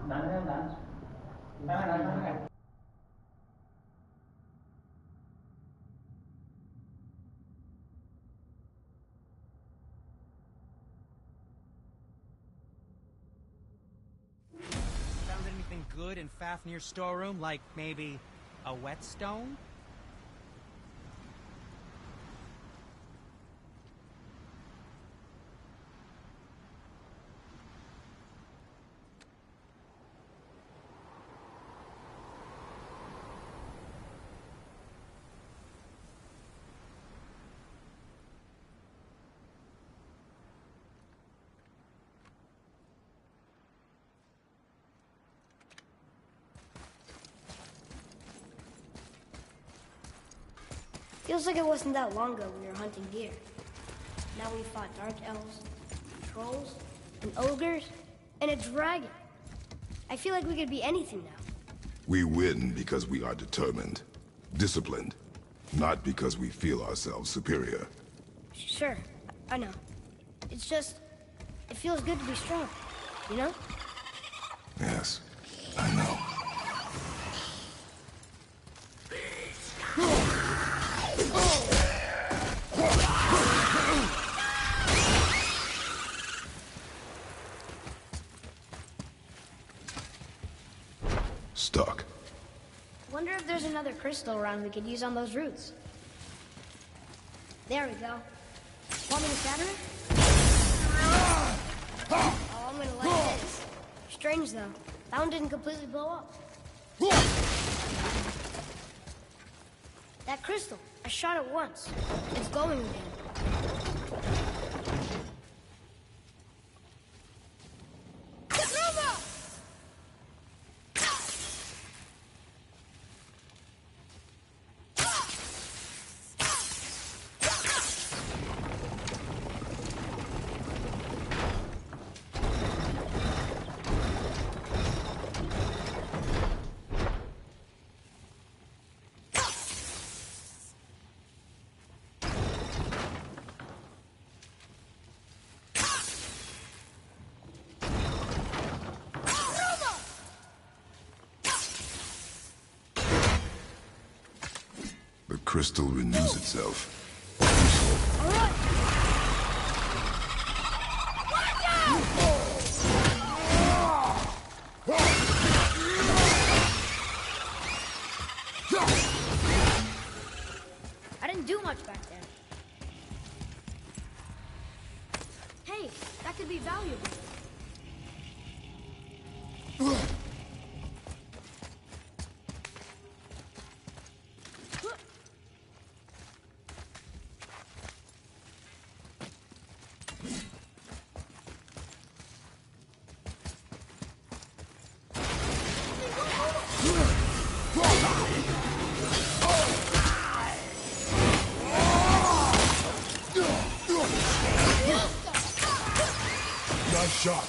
Found anything good in Fafnir's storeroom, like maybe a whetstone? Feels like it wasn't that long ago we were hunting deer. Now we fought dark elves, trolls, and ogres, and a dragon. I feel like we could be anything now. We win because we are determined, disciplined, not because we feel ourselves superior. Sure, I know. It's just, it feels good to be strong, you know? Yes, I know. Stuck. Wonder if there's another crystal around we could use on those roots. There we go. Want me to shatter it? Oh, I'm gonna like this. Strange though. That one didn't completely blow up. That crystal. I shot it once. It's going again. The crystal renews itself. I didn't do much back there. Hey, that could be valuable. Nice shot.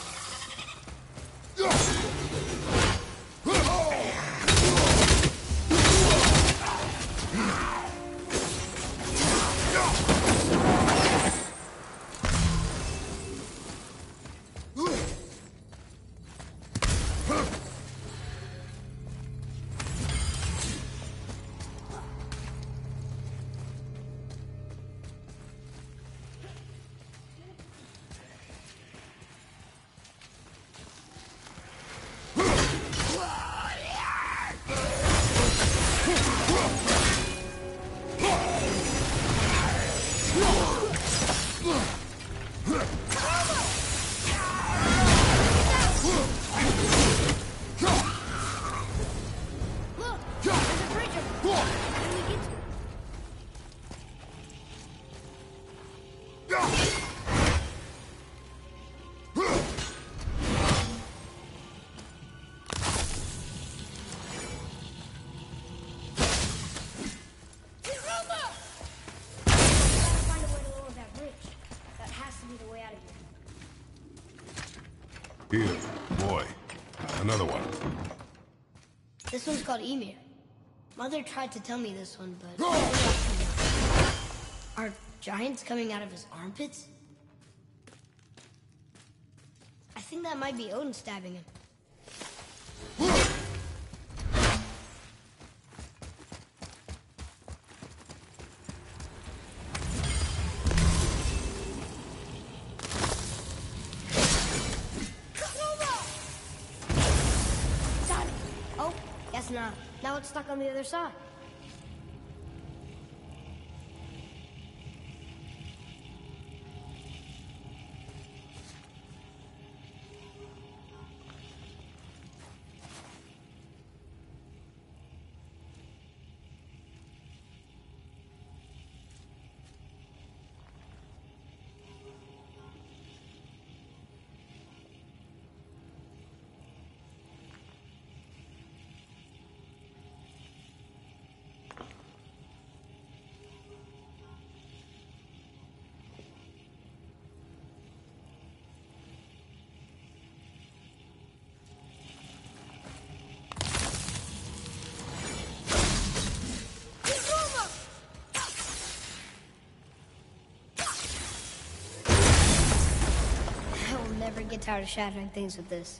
Here, boy. Another one. This one's called Ymir. Mother tried to tell me this one, but... Are giants coming out of his armpits? I think that might be Odin stabbing him. Guess not. Now it's stuck on the other side. Never get tired of shattering things with this.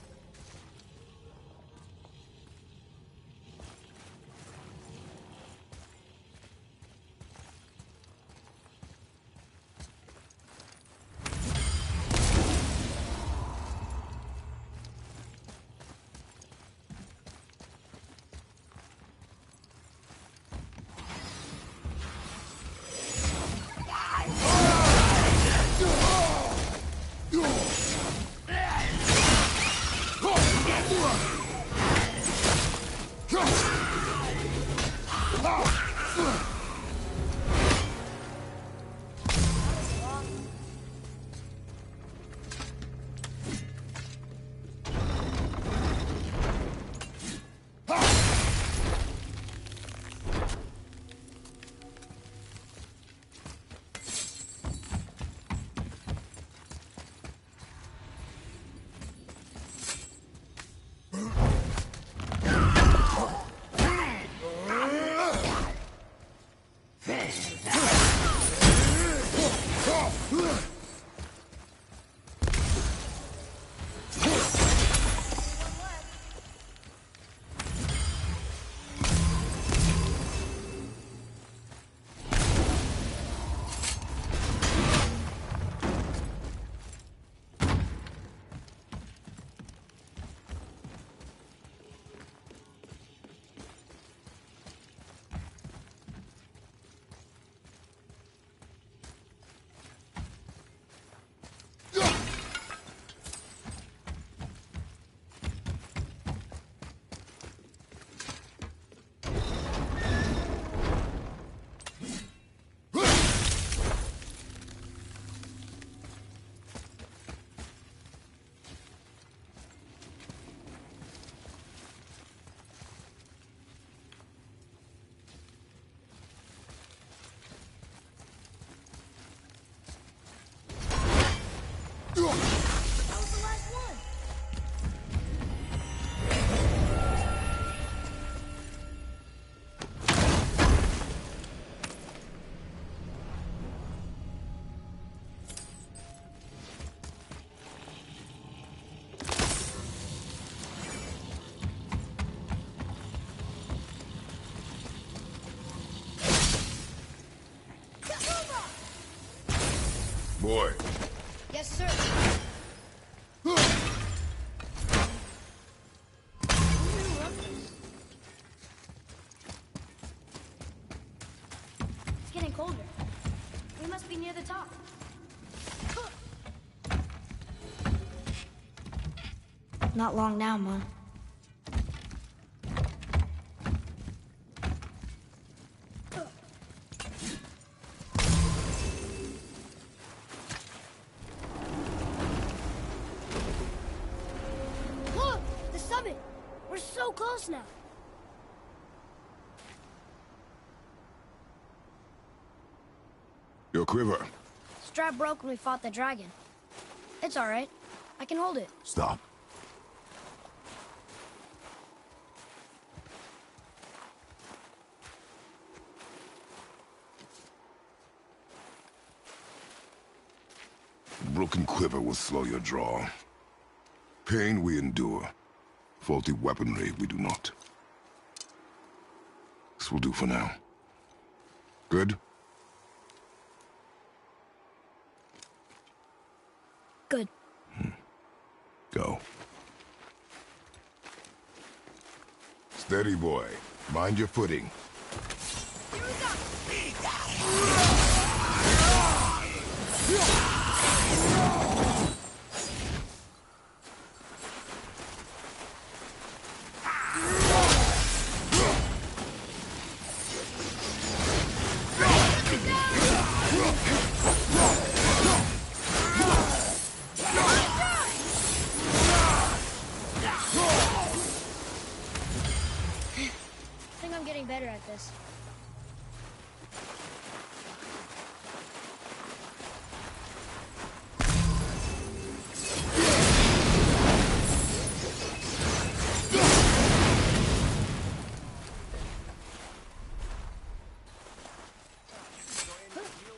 Boy. Yes, sir. It's getting colder. We must be near the top. Not long now, Mom. Look! The summit! We're so close now. Your quiver. Strap broke when we fought the dragon. It's all right. I can hold it. Stop. Broken quiver will slow your draw. Pain we endure. Faulty weaponry we do not. This will do for now. Good? Good. Go. Steady, boy. Mind your footing. I think I'm getting better at this.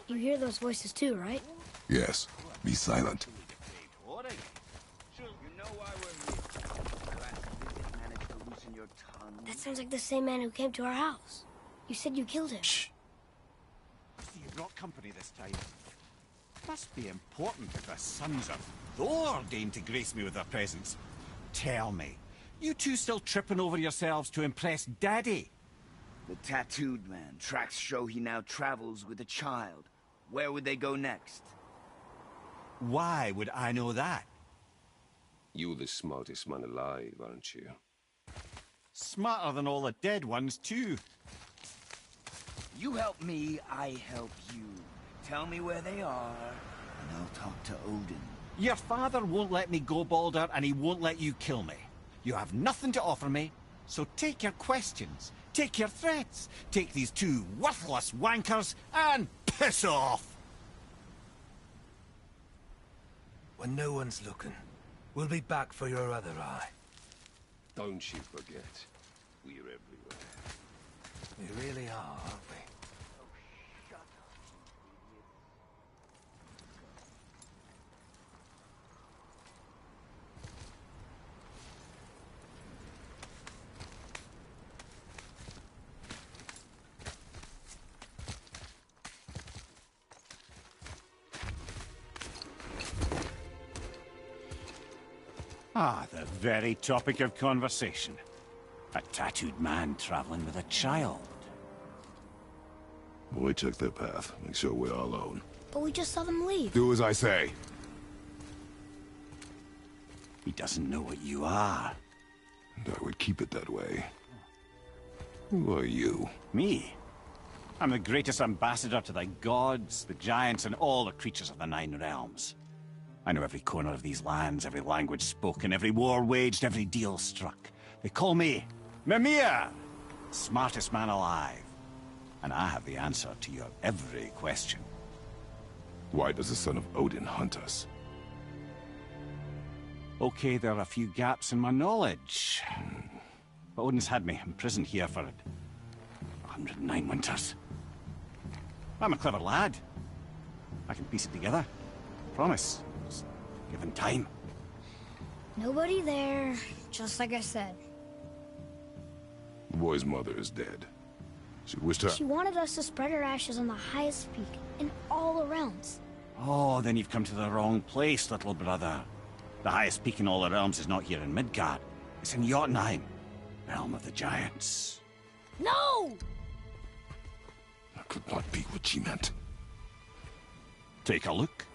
You hear those voices too, right? Yes. Be silent. That sounds like the same man who came to our house. You said you killed him. Shh. You brought company this time. Must be important if the sons of Thor deign to grace me with their presence. Tell me, you two still tripping over yourselves to impress Daddy? The tattooed man. Tracks show he now travels with a child. Where would they go next? Why would I know that? You're the smartest man alive, aren't you? Smarter than all the dead ones, too. You help me, I help you. Tell me where they are, and I'll talk to Odin. Your father won't let me go, Baldur, and he won't let you kill me. You have nothing to offer me, so take your questions, take your threats, take these two worthless wankers, and piss off! When no one's looking, we'll be back for your other eye. Don't you forget, we're everywhere. We really are, aren't we? Ah, the very topic of conversation. A tattooed man traveling with a child. Boy, check their path. Make sure we're alone. But we just saw them leave. Do as I say. He doesn't know what you are. And I would keep it that way. Who are you? Me? I'm the greatest ambassador to the gods, the giants, and all the creatures of the Nine Realms. I know every corner of these lands, every language spoken, every war waged, every deal struck. They call me Mimir, smartest man alive. And I have the answer to your every question. Why does the son of Odin hunt us? Okay, there are a few gaps in my knowledge. But Odin's had me imprisoned here for 109 winters. I'm a clever lad. I can piece it together. Promise. Just given time. Nobody there, just like I said. The boy's mother is dead. She wished her... She wanted us to spread her ashes on the highest peak in all the realms. Oh, then you've come to the wrong place, little brother. The highest peak in all the realms is not here in Midgard. It's in Jotunheim, realm of the giants. No! That could not be what she meant. Take a look.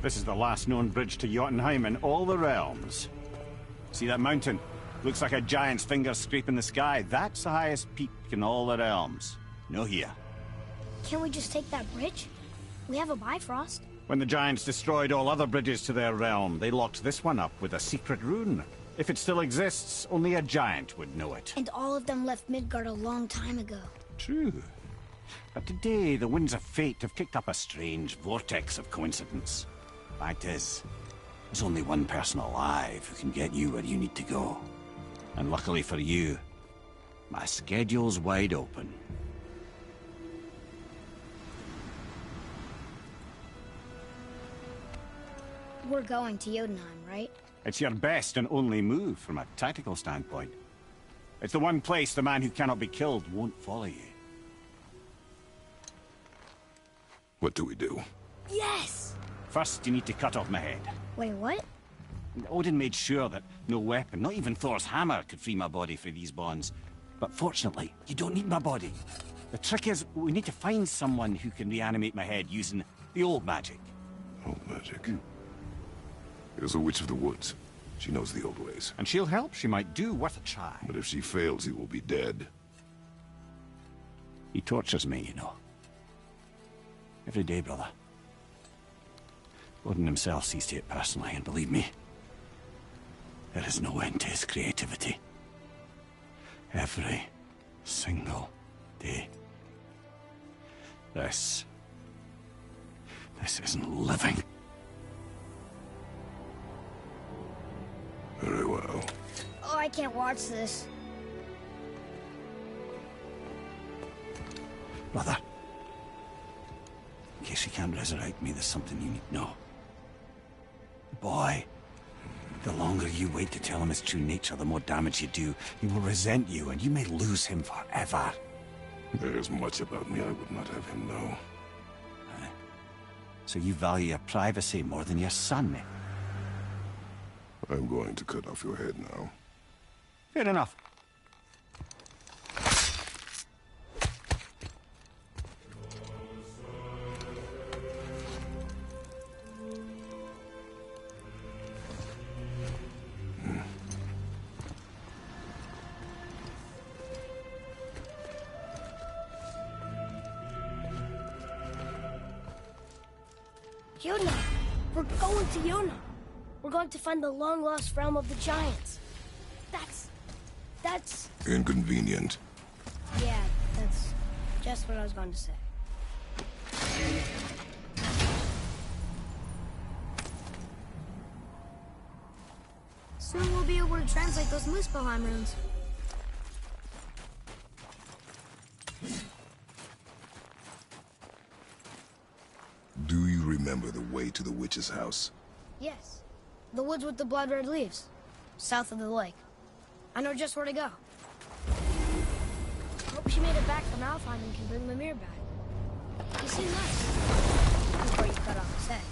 This is the last known bridge to Jotunheim in all the realms. See that mountain? Looks like a giant's finger scraping the sky. That's the highest peak in all the realms. No here. Can't we just take that bridge? We have a Bifrost. When the giants destroyed all other bridges to their realm, they locked this one up with a secret rune. If it still exists, only a giant would know it. And all of them left Midgard a long time ago. True. But today, the winds of fate have kicked up a strange vortex of coincidence. Fact is, there's only one person alive who can get you where you need to go. And luckily for you, my schedule's wide open. We're going to Jotunheim, right? It's your best and only move from a tactical standpoint. It's the one place the man who cannot be killed won't follow you. What do we do? Yes! First, you need to cut off my head. Wait, what? Odin made sure that no weapon, not even Thor's hammer, could free my body from these bonds. But fortunately, you don't need my body. The trick is, we need to find someone who can reanimate my head using the old magic. Old magic. There's a witch of the woods. She knows the old ways. And she'll help. She might do worth a try. But if she fails, he will be dead. He tortures me, you know. Every day, brother. Odin himself sees to it personally, and believe me, there is no end to his creativity. Every single day. This isn't living. Very well. Oh, I can't watch this. Brother, in case you can't resurrect me, there's something you need to know. Boy, the longer you wait to tell him his true nature, the more damage you do. He will resent you, and you may lose him forever. There's much about me I would not have him know. So you value your privacy more than your son, eh? I'm going to cut off your head now. Fair enough. Yuna! We're going to Yuna! We're going to find the long-lost realm of the giants. That's... Inconvenient. Yeah, that's just what I was going to say. Soon we'll be able to translate those Muspelheim runes. Do you remember the way to the witch's house? Yes. The woods with the blood-red leaves. South of the lake. I know just where to go. Hope she made it back from Alfheim and can bring Mimir back. He seemed nice. Before you cut off his head.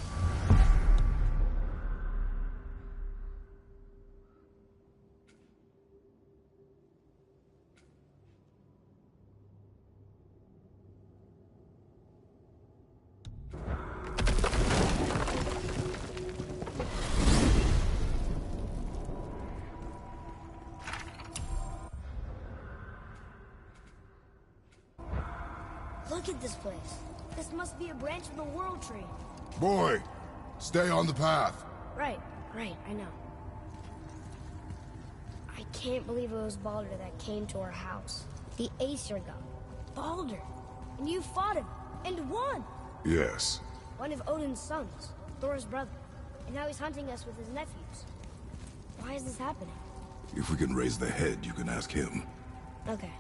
Look at this place. This must be a branch of the World Tree. Boy, stay on the path. Right, I know. I can't believe it was Baldur that came to our house. The Aesir god. Baldur. And you fought him. And won! Yes. One of Odin's sons. Thor's brother. And now he's hunting us with his nephews. Why is this happening? If we can raise the head, you can ask him. Okay.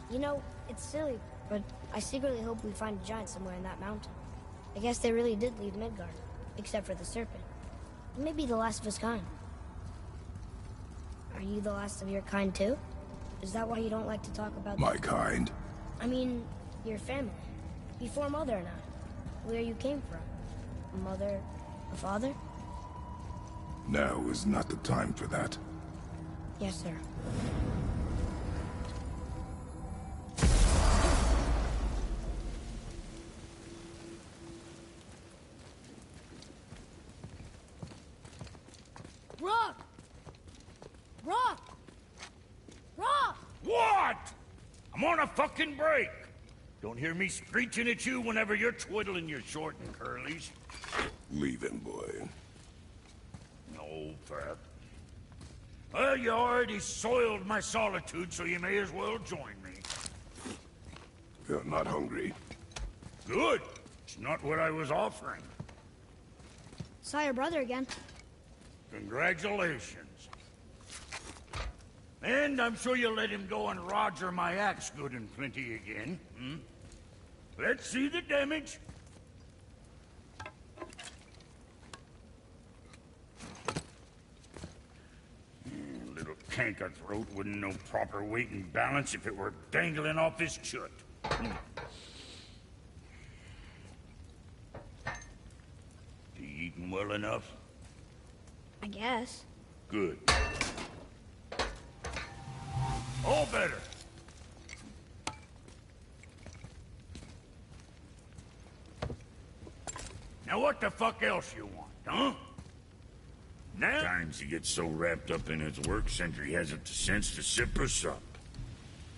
You know, it's silly, but I secretly hope we find a giant somewhere in that mountain. I guess they really did leave Midgard, except for the serpent. He may be the last of his kind. Are you the last of your kind too? Is that why you don't like to talk about My kind? I mean, your family. Before Mother and I. Where you came from. A mother, a father? Now is not the time for that. Yes, sir. Rock! Rock! Rock! What? I'm on a fucking break. Don't hear me screeching at you whenever you're twiddling your short and curlies. Leave him, boy. No, Fat. Well, you already soiled my solitude, so you may as well join me. You're not hungry. Good. It's not what I was offering. Saw your brother again. Congratulations. And I'm sure you'll let him go and Roger my axe good and plenty again. Hmm? Let's see the damage. Little canker throat wouldn't know proper weight and balance if it were dangling off his chut. You eating well enough? I guess. Good. All better. Now what the fuck else you want, huh? Now? Times he gets so wrapped up in his work, Sentry hasn't the sense to sip us up.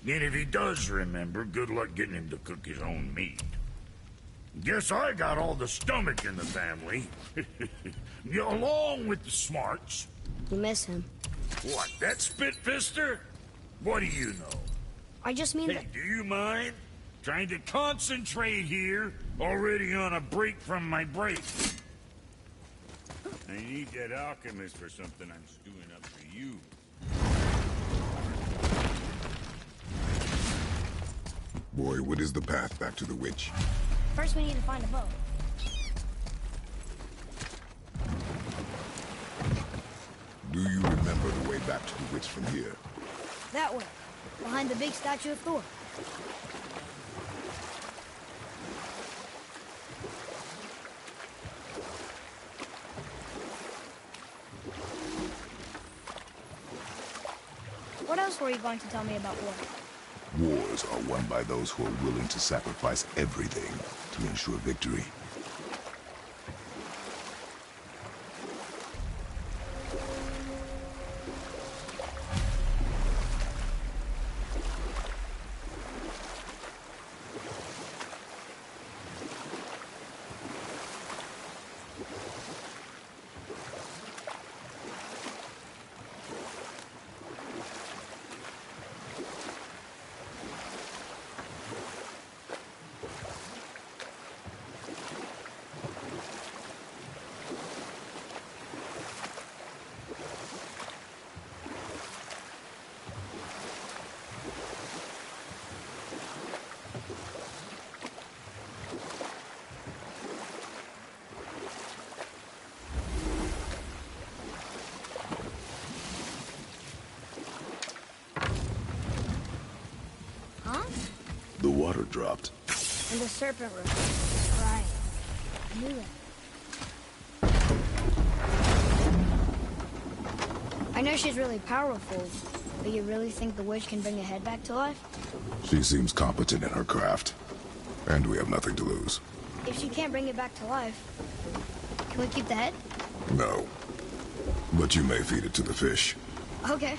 And if he does remember, good luck getting him to cook his own meat. Guess I got all the stomach in the family. Along with the smarts. You miss him. What, that spit-fister? What do you know? I just mean Hey, that... do you mind? Trying to concentrate here, already on a break from my break. I need that alchemist for something I'm stewing up for you. Boy, what is the path back to the witch? First we need to find a boat. Do you remember the way back to the witch from here? That way. Behind the big statue of Thor. What else were you going to tell me about war? Wars are won by those who are willing to sacrifice everything to ensure victory. The water dropped. And the serpent rose. Right. I knew that. I know she's really powerful, but you really think the witch can bring a head back to life? She seems competent in her craft. And we have nothing to lose. If she can't bring it back to life, can we keep the head? No. But you may feed it to the fish. Okay.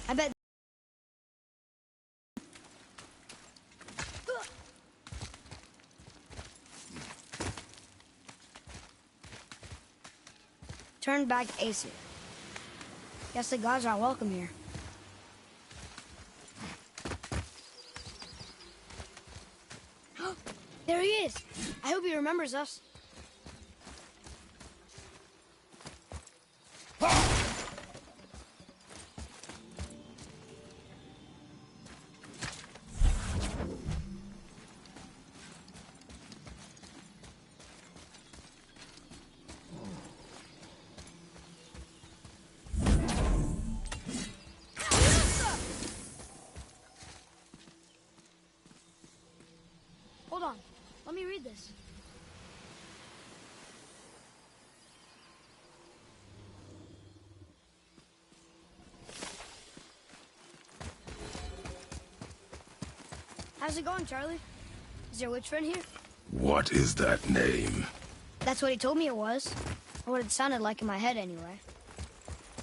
I bet... Turn back Aesir. Guess the gods are welcome here. There he is! I hope he remembers us. Hold on. Let me read this. How's it going, Charlie? Is your witch friend here? What is that name? That's what he told me it was. Or what it sounded like in my head, anyway.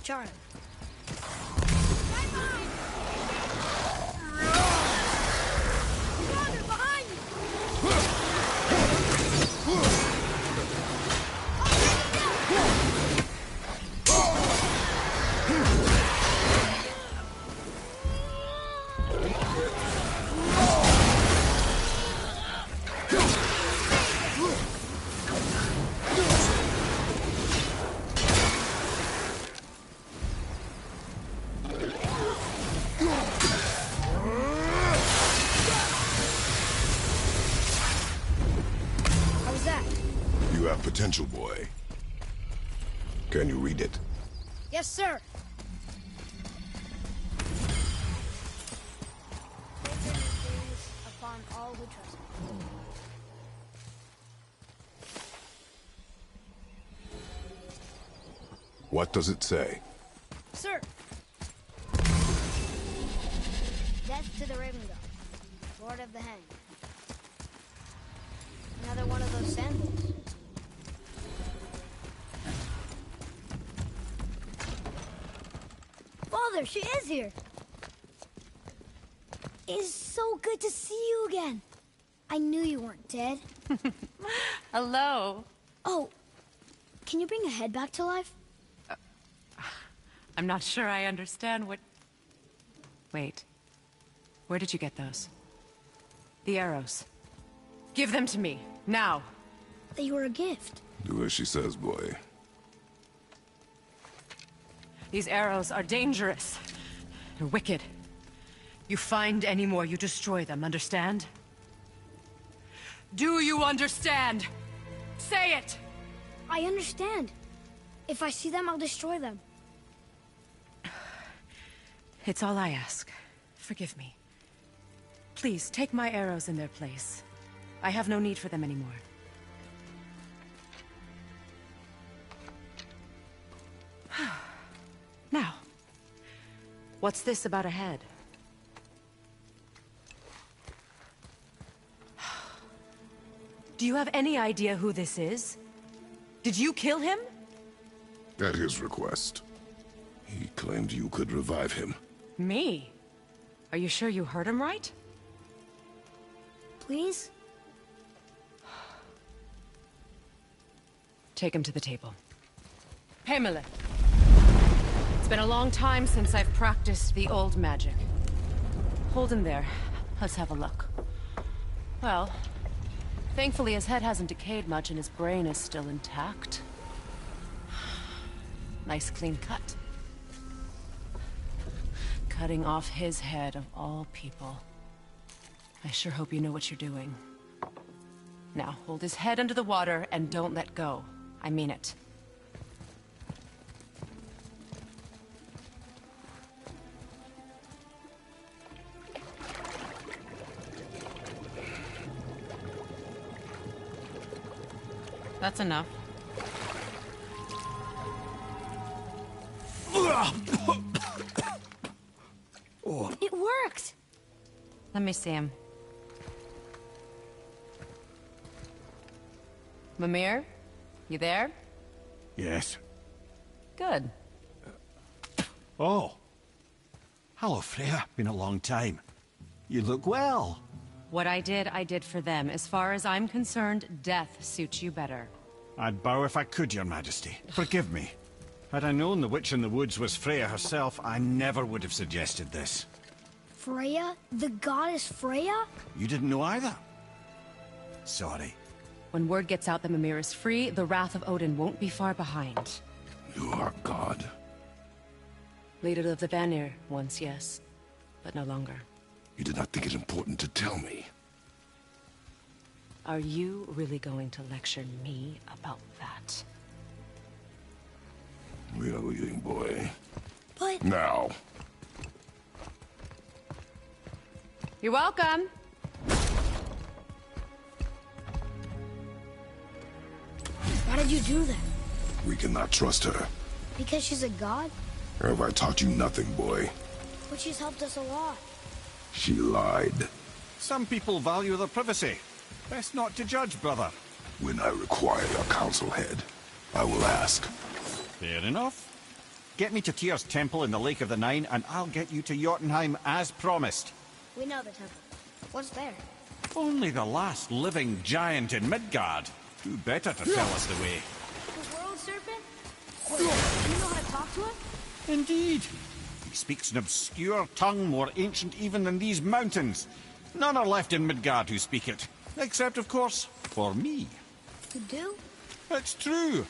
Charlie. Potential, boy. Can you read it? Yes, sir. Upon all who trust me. What does it say? Sir. Death to the Raven God, Lord of the Hanged. Another one of those sandals. Father, she is here. It's so good to see you again. I knew you weren't dead. Hello. Oh, can you bring a head back to life? I'm not sure I understand what... Wait. Where did you get those? The arrows. Give them to me, now. They were a gift. Do as she says, boy. These arrows are dangerous. They're wicked. You find any more, you destroy them, understand? Do you understand? Say it! I understand. If I see them, I'll destroy them. It's all I ask. Forgive me. Please, take my arrows in their place. I have no need for them anymore. Now, what's this about a head? Do you have any idea who this is? Did you kill him? At his request. He claimed you could revive him. Me? Are you sure you heard him right? Please? Take him to the table. Pamela. It's been a long time since I've practiced the old magic. Hold him there. Let's have a look. Well, thankfully his head hasn't decayed much and his brain is still intact. Nice clean cut. Cutting off his head of all people. I sure hope you know what you're doing. Now, hold his head under the water and don't let go. I mean it. That's enough. It worked! Let me see him. Mimir? You there? Yes. Good. Oh. Hello, Freya. Been a long time. You look well. What I did for them. As far as I'm concerned, death suits you better. I'd bow if I could, Your Majesty. Forgive me. Had I known the witch in the woods was Freya herself, I never would have suggested this. Freya? The goddess Freya? You didn't know either? Sorry. When word gets out that Mimir is free, the wrath of Odin won't be far behind. You are God. Leader of the Vanir, once, yes. But no longer. You did not think it important to tell me. Are you really going to lecture me about that? We are leaving, boy. But... Now. You're welcome. Why did you do that? We cannot trust her. Because she's a god? Have I taught you nothing, boy? But she's helped us a lot. She lied. Some people value their privacy. Best not to judge, brother. When I require your council head, I will ask. Fair enough. Get me to Tyr's temple in the Lake of the Nine, and I'll get you to Jotunheim as promised. We know the temple. What's there? Only the last living giant in Midgard. Who better to tell us the way? The world serpent? Wait, do you know how to talk to him? Indeed. He speaks an obscure tongue more ancient even than these mountains. None are left in Midgard who speak it. Except, of course, for me. You do? It's true.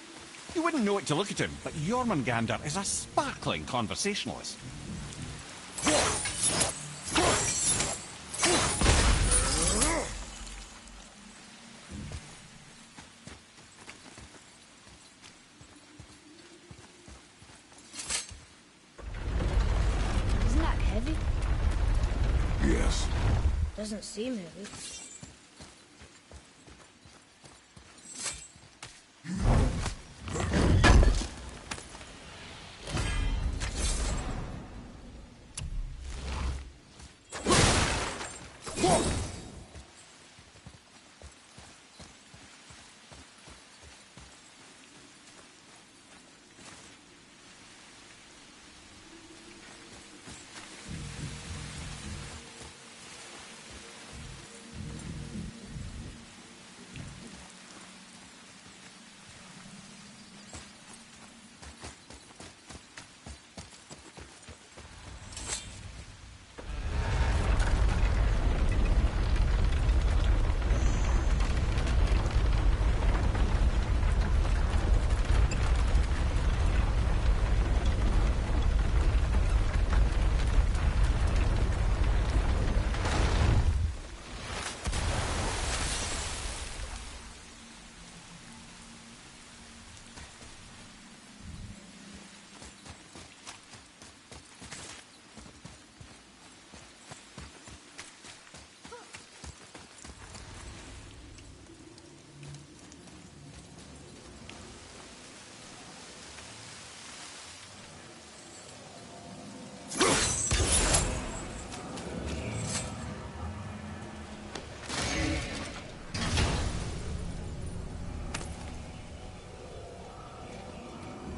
You wouldn't know it to look at him, but Jormungandr is a sparkling conversationalist. Isn't that heavy? Yes. Doesn't seem heavy.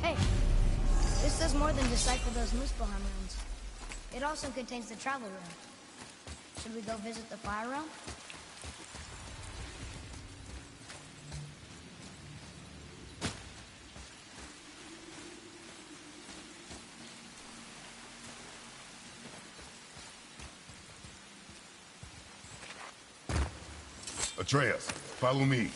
Hey, this does more than decipher those Muspelheim runes. It also contains the travel rune. Should we go visit the fire realm? Atreus, follow me.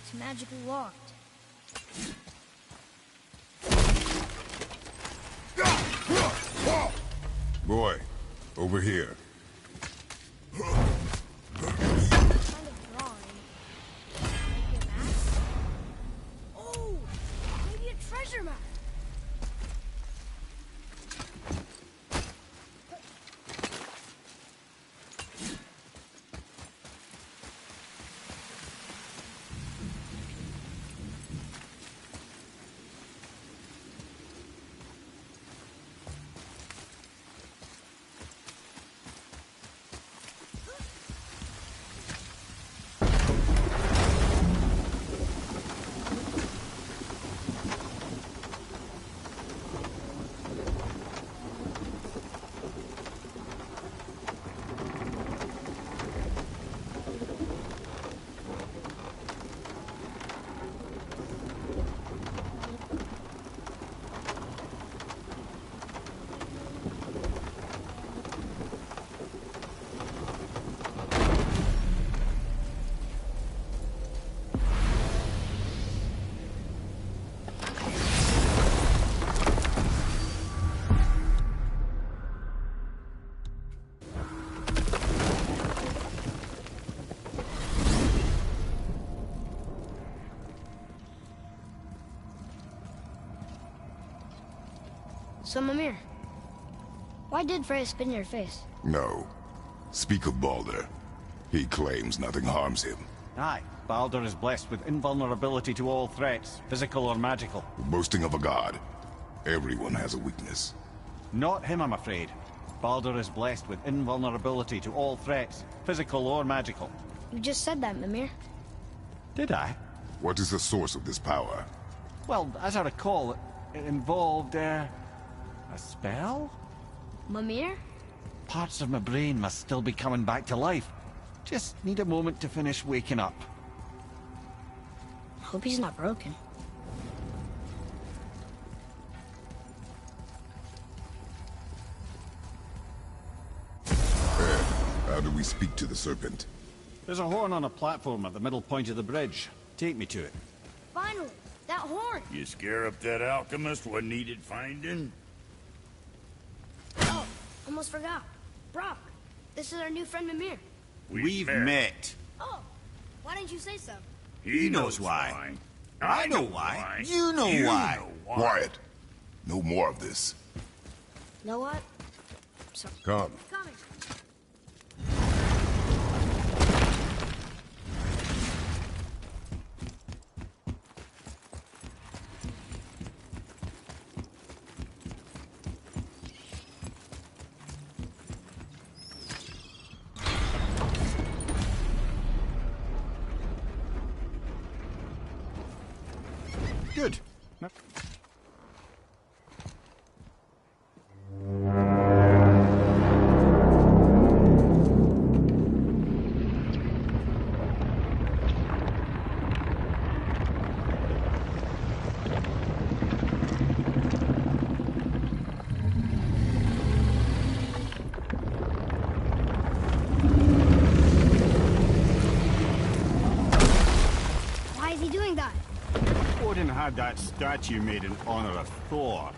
It's magically locked. Boy, over here. Kind of drawing. Maybe a map? Oh! Maybe a treasure map! So, Mimir, why did Freya spit in your face? No. Speak of Baldur. He claims nothing harms him. Aye, Baldur is blessed with invulnerability to all threats, physical or magical. The boasting of a god. Everyone has a weakness. Not him, I'm afraid. Baldur is blessed with invulnerability to all threats, physical or magical. You just said that, Mimir. Did I? What is the source of this power? Well, as I recall, it involved, a spell? Mimir? Parts of my brain must still be coming back to life. Just need a moment to finish waking up. Hope he's not broken. How do we speak to the serpent? There's a horn on a platform at the middle point of the bridge. Take me to it. Finally! That horn! You scare up that alchemist what needed finding? Oh, almost forgot. Brock, this is our new friend Mimir. We've met. Oh, why didn't you say so? He knows why. I know why. You know why. Quiet. No more of this. You know what? Sorry. Come. Coming. Good. Why is he doing that? Odin had that statue made in honor of Thor.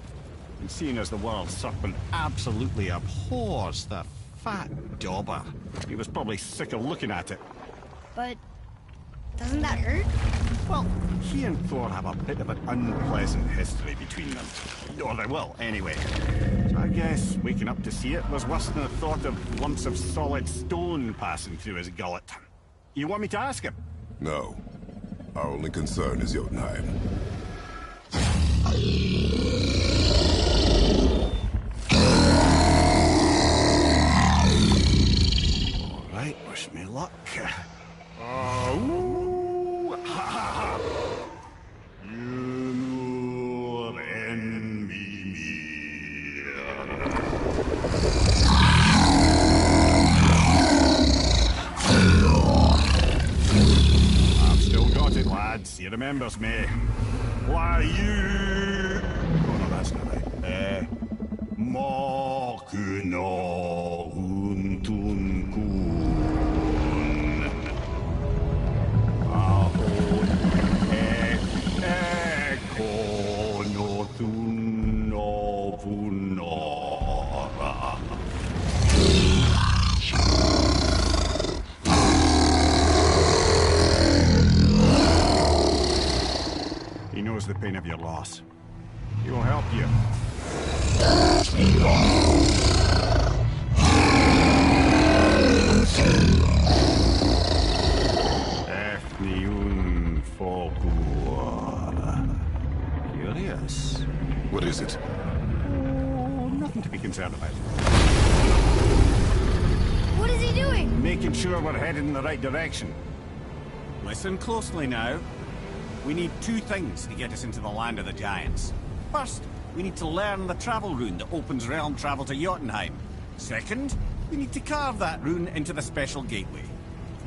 And seeing as the world serpent absolutely abhors the fat dauber, he was probably sick of looking at it. But doesn't that hurt? Well, he and Thor have a bit of an unpleasant history between them. Or they will, anyway. So I guess waking up to see it was worse than the thought of lumps of solid stone passing through his gullet. You want me to ask him? No. Our only concern is Jotunheim. All right, wish me luck. Ooh, ha, ha, ha. You envy me. I've still got it, lads. He remembers me. Why you? Oh no, that's not right. Makuna untun kun. Ahon ekonotun novunora. He knows the pain of your loss. He will help you. Efniun Folgur. Curious. What is it? Oh, nothing to be concerned about. What is he doing? Making sure we're headed in the right direction. Listen closely now. We need two things to get us into the land of the giants. First, we need to learn the travel rune that opens realm travel to Jotunheim. Second, we need to carve that rune into the special gateway.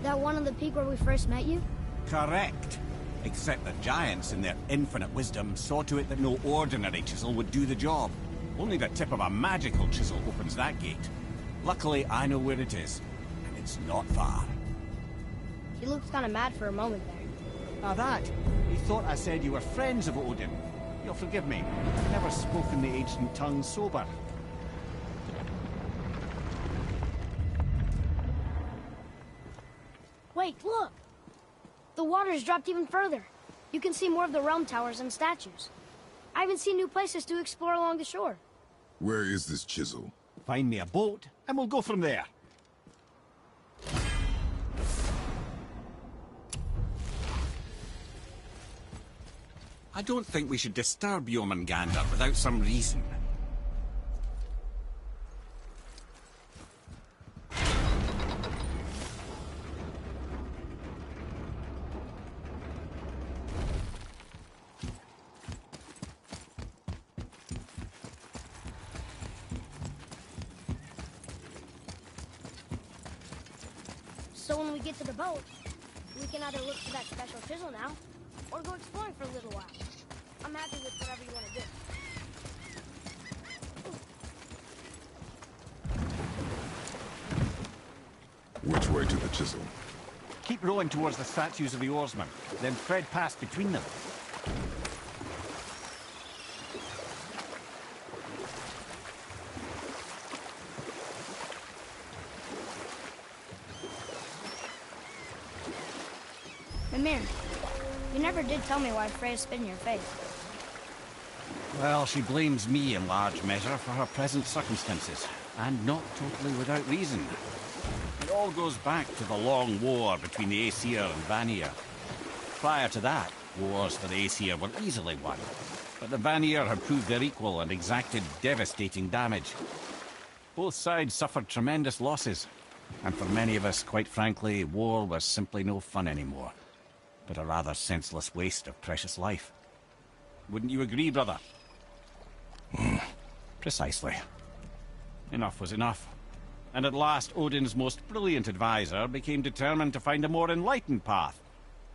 That one on the peak where we first met you? Correct. Except the giants, in their infinite wisdom, saw to it that no ordinary chisel would do the job. Only the tip of a magical chisel opens that gate. Luckily, I know where it is, and it's not far. He looked kind of mad for a moment there. Now that, he thought I said you were friends of Odin. You'll forgive me. I've never spoken the ancient tongue sober. Wait, look! The water's dropped even further. You can see more of the realm towers and statues. I even see new places to explore along the shore. Where is this chisel? Find me a boat, and we'll go from there. I don't think we should disturb Jormungandr without some reason. So when we get to the boat, we can either look for that special chisel now, or go exploring for a little while. I'm happy with whatever you want to do. Which way to the chisel? Keep rowing towards the statues of the oarsmen, then thread past between them. Mimir, you never did tell me why Freya spit in your face. Well, she blames me in large measure for her present circumstances, and not totally without reason. It all goes back to the long war between the Aesir and Vanir. Prior to that, wars for the Aesir were easily won, but the Vanir had proved their equal and exacted devastating damage. Both sides suffered tremendous losses, and for many of us, quite frankly, war was simply no fun anymore, but a rather senseless waste of precious life. Wouldn't you agree, brother? Precisely. Enough was enough. And at last, Odin's most brilliant advisor became determined to find a more enlightened path.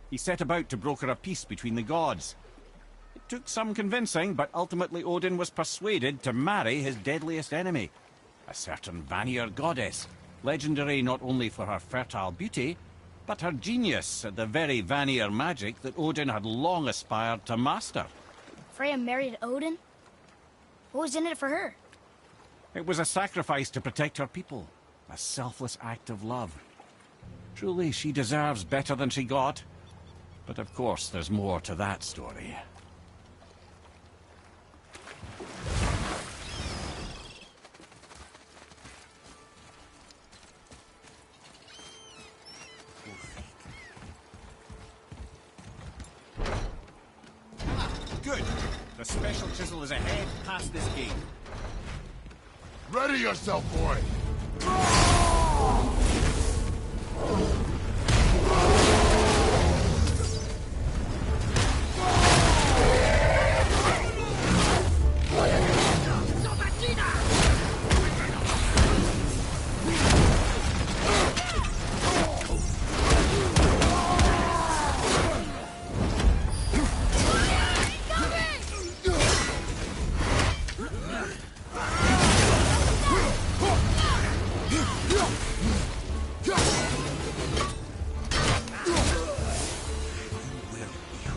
He set about to broker a peace between the gods. It took some convincing, but ultimately Odin was persuaded to marry his deadliest enemy, a certain Vanir goddess, legendary not only for her fertile beauty, but her genius at the very Vanir magic that Odin had long aspired to master. Freya married Odin? What was in it for her? It was a sacrifice to protect her people, a selfless act of love. Truly, she deserves better than she got. But of course, there's more to that story. Good. The special chisel is ahead past this gate. Ready yourself, boy!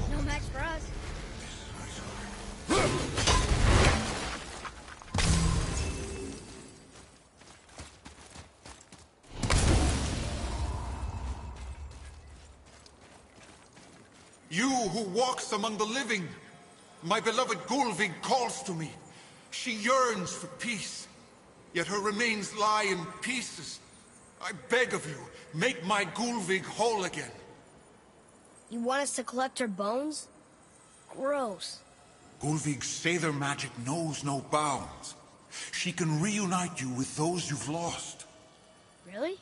No match for us. You who walks among the living, my beloved Gulvig calls to me. She yearns for peace, yet her remains lie in pieces. I beg of you, make my Gulvig whole again. You want us to collect her bones? Gross. Gulvig's Seidr magic knows no bounds. She can reunite you with those you've lost. Really?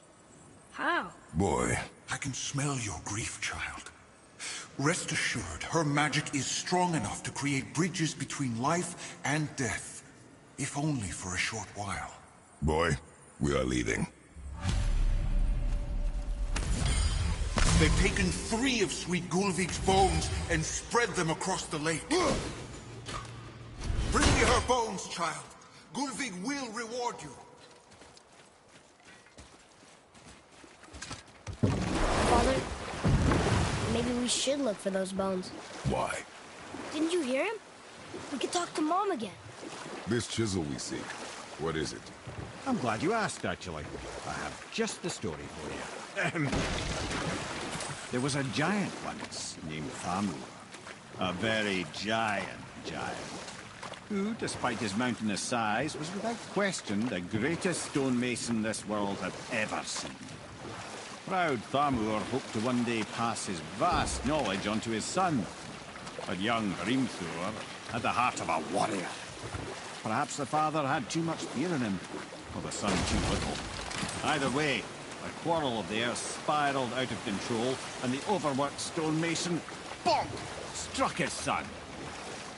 How? Boy. I can smell your grief, child. Rest assured, her magic is strong enough to create bridges between life and death, if only for a short while. Boy, we are leaving. They've taken 3 of Sweet Gulvig's bones and spread them across the lake. Bring me her bones, child. Gulvig will reward you. Father, maybe we should look for those bones. Why? Didn't you hear him? We could talk to Mom again. This chisel we seek, what is it? I'm glad you asked, actually. I have just the story for you. There was a giant once named Thamur. A very giant. who, despite his mountainous size, was without question the greatest stonemason this world had ever seen. Proud Thamur hoped to one day pass his vast knowledge on to his son. But young Hrimthur had the heart of a warrior. Perhaps the father had too much fear in him, or the son too little. Either way, a quarrel of theirs spiraled out of control, and the overworked stonemason, bonk, struck his son.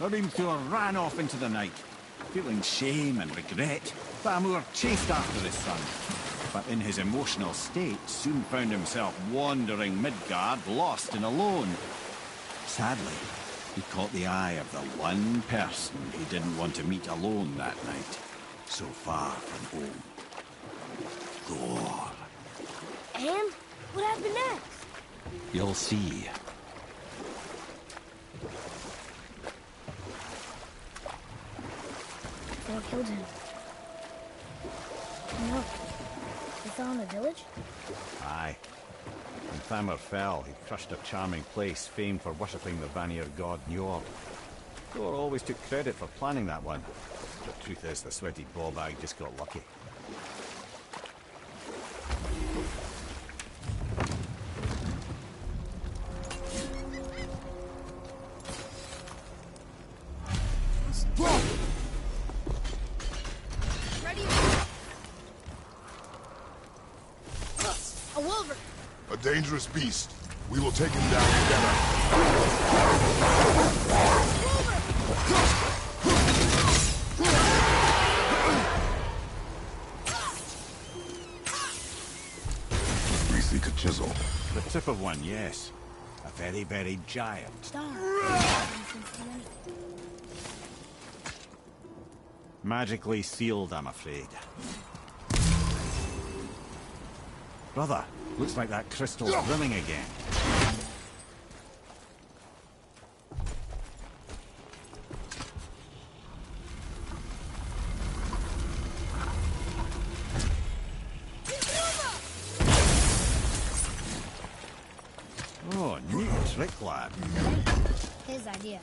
Hrimthur ran off into the night. Feeling shame and regret, Thamur chased after his son. But in his emotional state, soon found himself wandering Midgard, lost and alone. Sadly, he caught the eye of the one person he didn't want to meet alone that night, so far from home. Thor. And? What happened next? You'll see. Thor killed him. No. They fell in the village? Aye. When Thamur fell, he crushed a charming place famed for worshipping the Vanir god Njord. Thor always took credit for planning that one. The truth is, the sweaty ballbag just got lucky. A dangerous beast. We will take him down together. We seek a chisel. The tip of one, yes. A very, very giant. Magically sealed, I'm afraid. Brother, looks like that crystal's brimming again. Oh, neat trick, lad. His idea.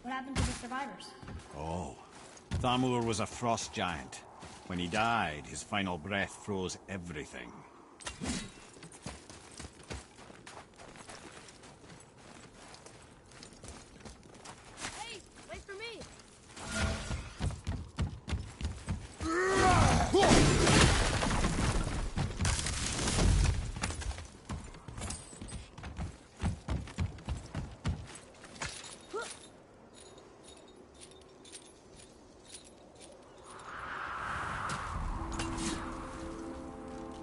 What happened to the survivors? Oh, Thamur was a frost giant. When he died, his final breath froze everything. Hey, wait for me!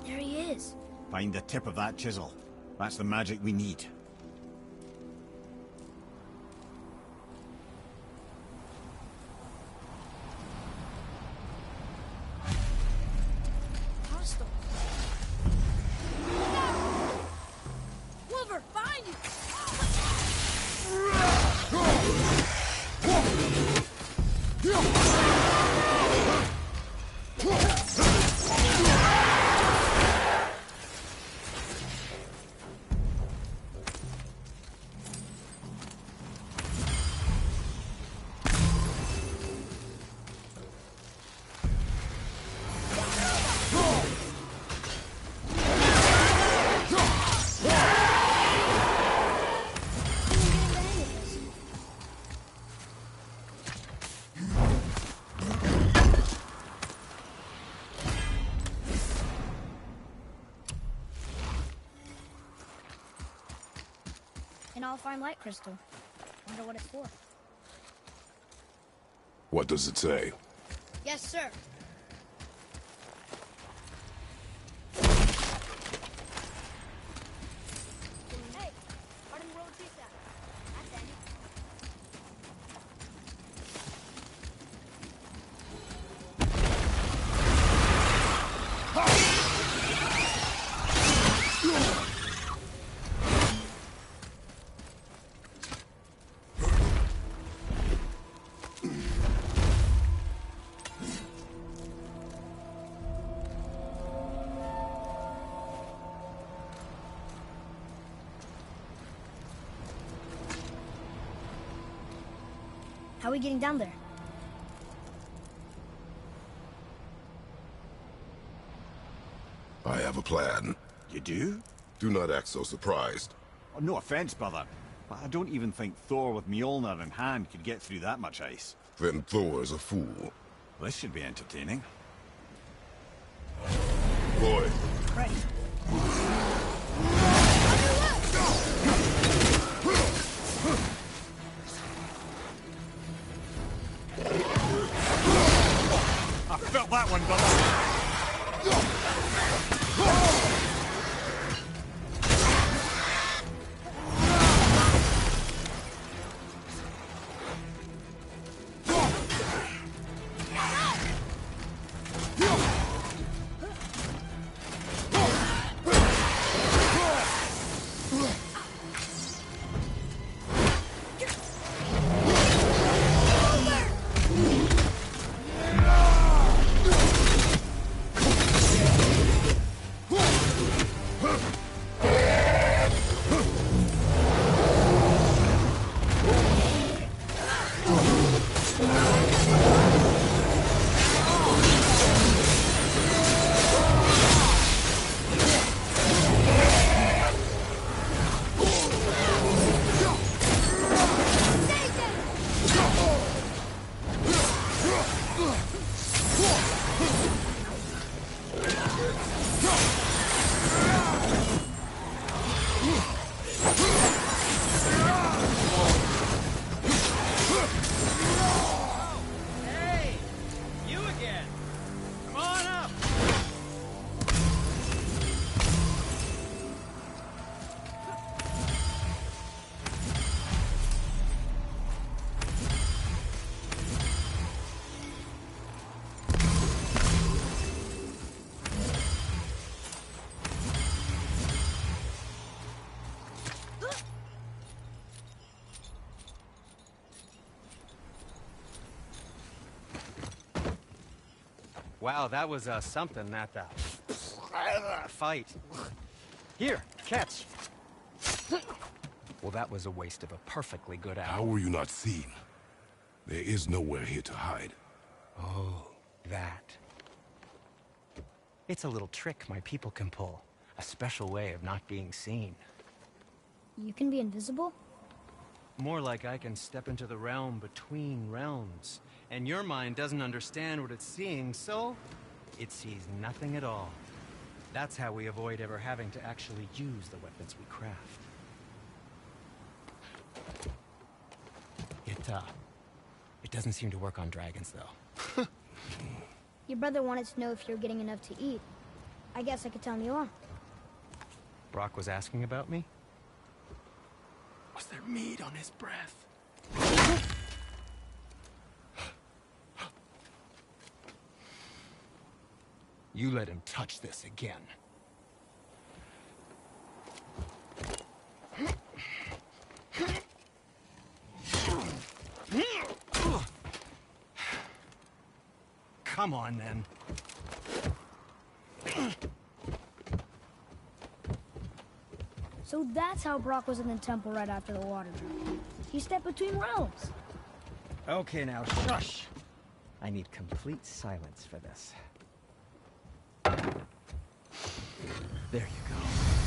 There he is. Find the tip of that chisel. That's the magic we need. Hostile. Wolver, behind you! An all-fine light crystal. Wonder what it's for. What does it say? Yes, sir. Hey, how did the road treat that? That's Annie. How are we getting down there? I have a plan. You do? Do not act so surprised. Oh, no offense, brother, but I don't even think Thor with Mjolnir in hand could get through that much ice. Then Thor's a fool. This should be entertaining. Boy. Right. I felt that one, brother. Wow, that was something, that fight. Here, catch. Well, that was a waste of a perfectly good How hour. were you not seen? There is nowhere here to hide. Oh, that. It's a little trick my people can pull. A special way of not being seen. You can be invisible? More like I can step into the realm between realms. And your mind doesn't understand what it's seeing, so it sees nothing at all. That's how we avoid ever having to actually use the weapons we craft. It doesn't seem to work on dragons, though. Your brother wanted to know if you're getting enough to eat. I guess I could tell him you are. Brock was asking about me? Was there meat on his breath? You let him touch this again. Come on, then. So that's how Brock was in the temple right after the water drowned. He stepped between realms. Okay, now, shush. I need complete silence for this. There you go.